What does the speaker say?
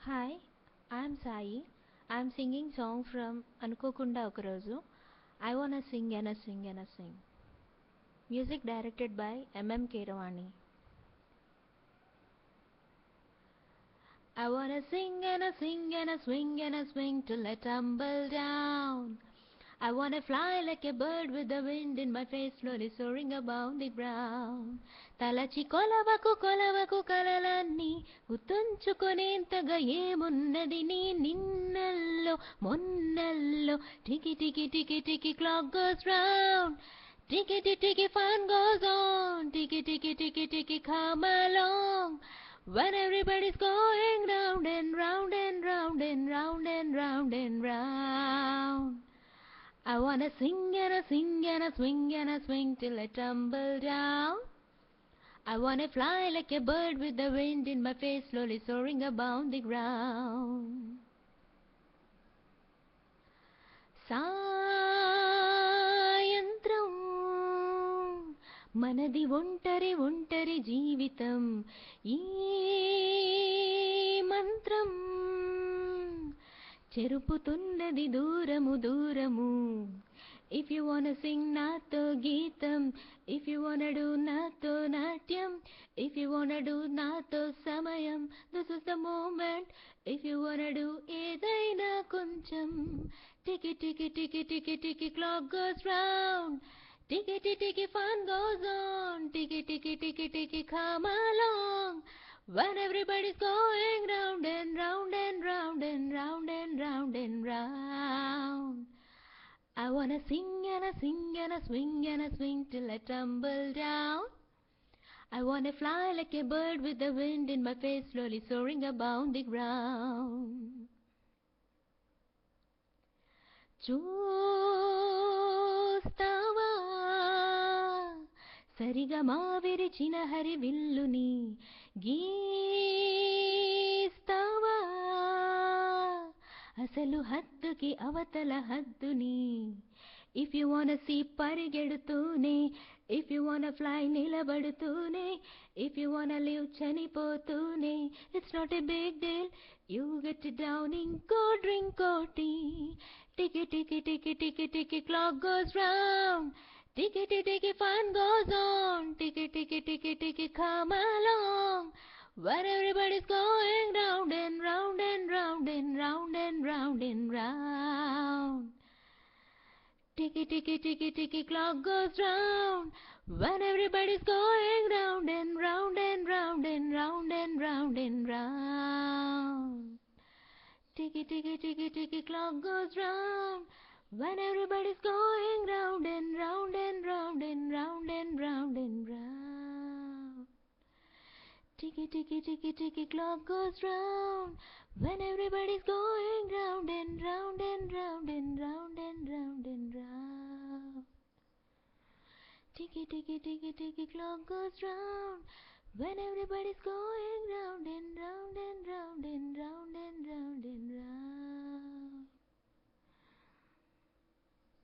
Hi, I'm Sai. I'm singing song from Anukokunda Okroju. I wanna sing and a sing and a sing. Music directed by M.M. Keeravani. I wanna sing and a sing and a swing and a swing till I tumble down. I wanna fly like a bird with the wind in my face, slowly soaring above the ground. తలచి కొలవకు కొలవకు కలలన్నీ గుర్తుంచుకునేంతగా ఏమున్నది నీ నిన్నల్లో మొన్నల్లో టికి టికి టికి టికి clock goes round. Tiki tiki tiki fun goes on. Tiki tiki tiki tiki come along. When everybody's going round and round and round and round and round and round. I wanna sing and a sing and a swing and a swing till I tumble down. I wanna fly like a bird with the wind in my face, slowly soaring above the ground. సాయంత్రం మనది ఒంటరి ఒంటరి జీవితం ఈ మంత్రం చెరుపుతున్నది దూరము దూరము. If you wanna sing nato geetam, if you wanna do nato natyam, if you wanna do nato samayam, this is the moment. If you wanna do edaina koncham, tiki tiki tiki tiki tiki clock goes round. Tiki tiki tiki fun goes on. Tiki tiki tiki tiki come along. When everybody's going round and round and round and round and round and round. I wanna sing and a sing and a swing and a swing till I tumble down. I wanna fly like a bird with the wind in my face, slowly soaring above the ground. చూస్తావా సరిగా మావిరిచిన హరివిల్లుని గీస్తావా అసలు హద్దుకి అవతల హద్దుని. If you wanna see పరిగెడుతూనే, if you wanna fly నిలబడుతూనే, if you wanna live చనిపోతూనే, it's not a big deal. You get it down, ఇంకో drink కోటి. Tiki tiki tiki tiki tiki clock goes round. Tiki tiki tiki fun goes on. Tiki tiki tiki tiki come along. When everybody's going round and round and round and round and round and round. Tiki tiki tiki tiki clock goes round. When everybody's going round and round and round and round and round and round. Tiki tiki tiki tiki clock goes round. When everybody's going round and round and round and round and round and round. Tiki tiki tiki tiki clock goes round. When everybody's going round and round and round and round and round and round. Tiki tiki tiki tiki clock goes round. When everybody's going round and round and round and round and round and round.